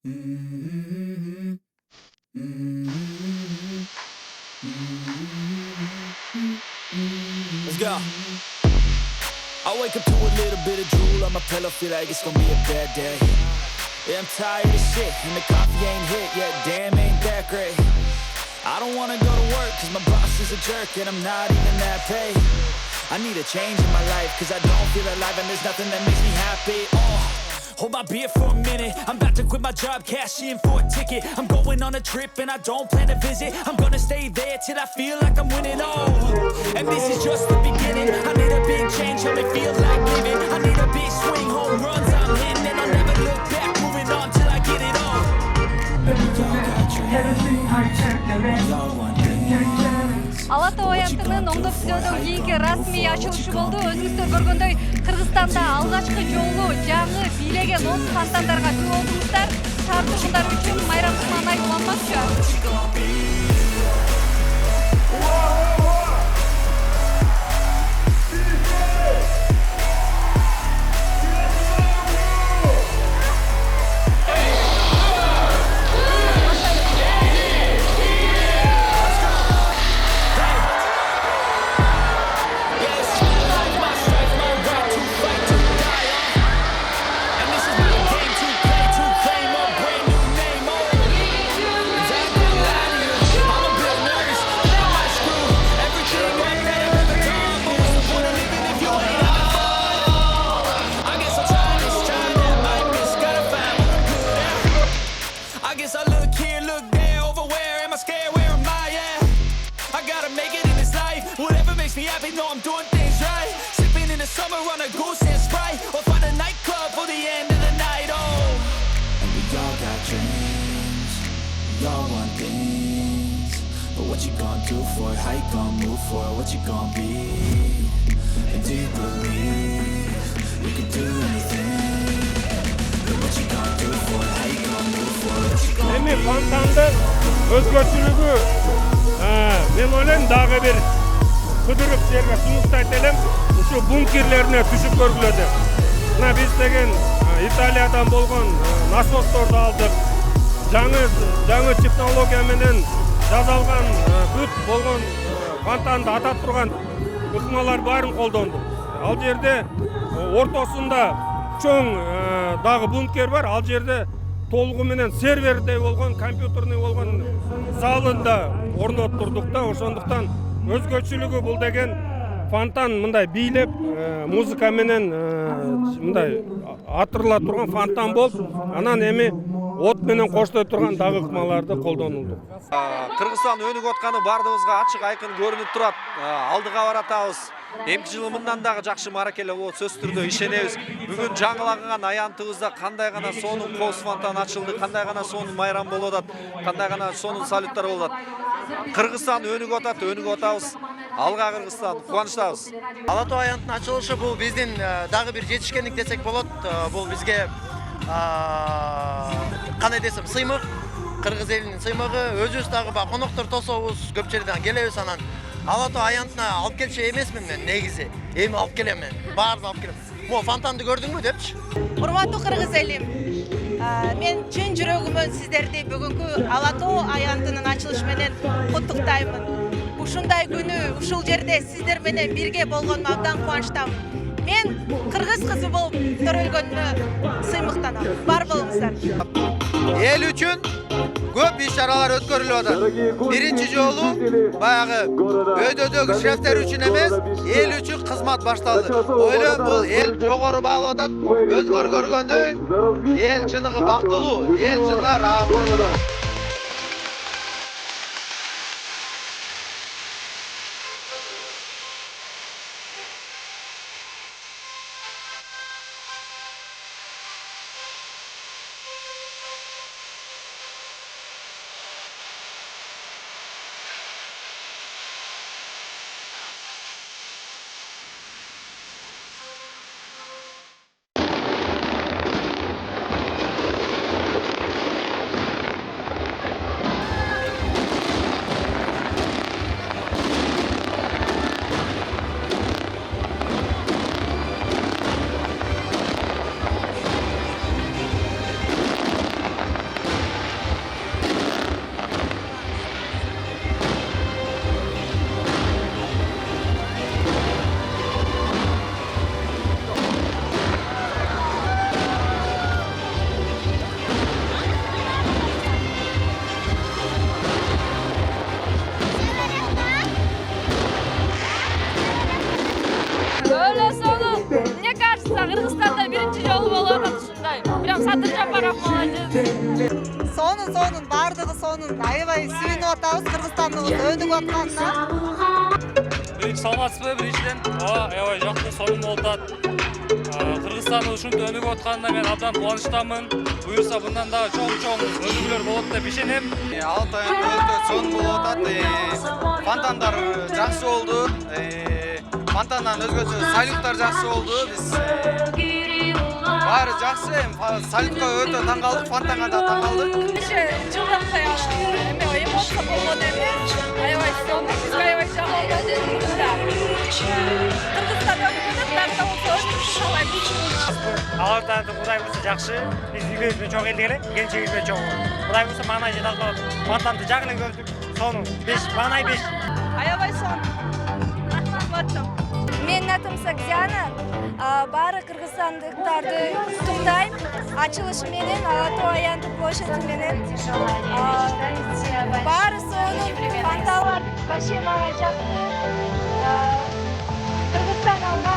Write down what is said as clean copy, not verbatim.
Let's go. I wake up to a little bit of drool on my pillow, feel like it's gonna be a bad day. Yeah, I'm tired of shit, and the coffee ain't hit yet, damn, ain't that great. I don't wanna go to work, cause my boss is a jerk, and I'm not even that paid. I need a change in my life, cause I don't feel alive, and there's nothing that makes me happy. Hold my beer for a minute, I'm about to quit my job, cash in for a ticket. I'm going on a trip and I don't plan to visit. I'm gonna stay there till I feel like I'm winning. And this is just the beginning. I need a big change, help me feel like living. I need a big swing, home runs I'm hitting, and I'll never look back, moving on till I get it all. Baby, y'all got dreams, y'all want things. Алатау аянтынын оңдоп сүзөдөн кийинки расмий ачылышы болду. Өзүңүздөр көргөндөй, Кыргызстанда алгачкы жолу жаңы бийлеген 10 фонтандарга күбө болдуңуздар. Шаар тургундары үчүн майрам кылмай уланмакчы. Эми фонтандын өзгөчөлүгү мен ойлойм дагы бир кыдырып жерге сунуктайт элем, ушу бункерлерине түшүп көргүлөдү. Мына биз деген Италиядан болгон насосторду алдык. Жаңы технология менен жасалган бүт болгон фонтанды атат турган ыкмалар баарын колдондук. Ал жерде ортосунда чоң дагы бункер бар. Ал жерде толугу менен сервердей болгон, компьютерный болгон залында орноттурдук да. Ошондуктан өзгөчөлүгү бул деген фонтан мындай бийлеп, музыка менен мындай атырыла турган фонтан болуп, анан эми от менен коштой турган дагы ыкмаларды колдонулду. Кыргызстан өнүгүп атканы бардыгыбызга ачык айкын көрүнүп турат. Алдыга баратабыз. Эмки жылы мындан дагы жакшы мааракелер болот, сөзсүз түрдө ишенебиз. Бүгүн жаңылаган аянтыбызда кандай гана сонун коос фонтан ачылды, кандай гана сонун майрам болуп атат, кандай гана сонун салюттар болуп атат. Кыргызстан өнүгүп атат, өнүгүп атабыз. Алга Кыргызстан, кубанычтабыз. Алатау аянтынын ачылышы бул биздин дагы бир жетишкендик десек болот. Бул бизге кандай десем, сыймык, кыргыз элинин сыймыгы, өзүбүз дагы коноктор тособуз, көп жерден келебиз, анан Алатау аянтына алып келчү эмесмин мен негизи. Эми алып келем мен. Баарын алып келем. Могу фонтанды көрдүңбү депчи. Урматтуу кыргыз элим, мен чын жүрөгүмөн сиздерди бүгүнкү Алатау аянтынын ачылышы менен куттуктаймын. Ушундай күнү ушул жерде сиздер менен бирге болгонума абдан кубанычтамын. Мен кыргыз кызы болуп төрөлгөнүмө сыймыктанам. Бар болуңуздар. Эл үчүн көп иш-чаралар өткөрүлүп атат. Биринчи жолу баягы өйдөдөгү шефтер үчүн эмес, эл үчүн кызмат башталды. Ойлойм бул эл жогору баалап атат. Өзгөр көргөндөй, эл чыныгы бактылуу, эл чынар раhat. Сонун бардыгы сонун аябай сүйүнүп атабыз Кыргызстандыбыз өнүгүп атканына. Birinci salamatsızlığı birinciden aябай жақсы сонун болуп атат. Кыргызстандын ушунтип өнүгүп атканына мен абдан кубанычтамын. Буюрса мындан дагы чоң өнүгүүлөр болот деп ишенем. Алты аянт өтө сонун болуп атат. Фонтандар жакшы болду. Фонтандан өзгөчө салюттар жакшы болду. Биз баары жакшы. Салютка өтө таң калдык, фонтанга да таң калдык. Жылдан эме эмоция болмоду эмес. Аябай сонун, бизге аябай жагат. Кыргызстан өнүгүп атат, Алардарды Кудай буюрса жакшы. Биз үйгөбүз менен чоң элдик эле, келечегибиз менен чоң. Кудай буюрса маанай жетат. Фонтанды жак эле көрдүк. Сонун 5, маанай 5. аябай сонун. Рахмат. Менин атым Сагдиана. Баары кыргызстандыктарды куттуктайм. Ачылышы менен, Ала-Тоо аянты площади менен. Баары сонун, фонтандар вообще мага жакты. Кыргызстан алга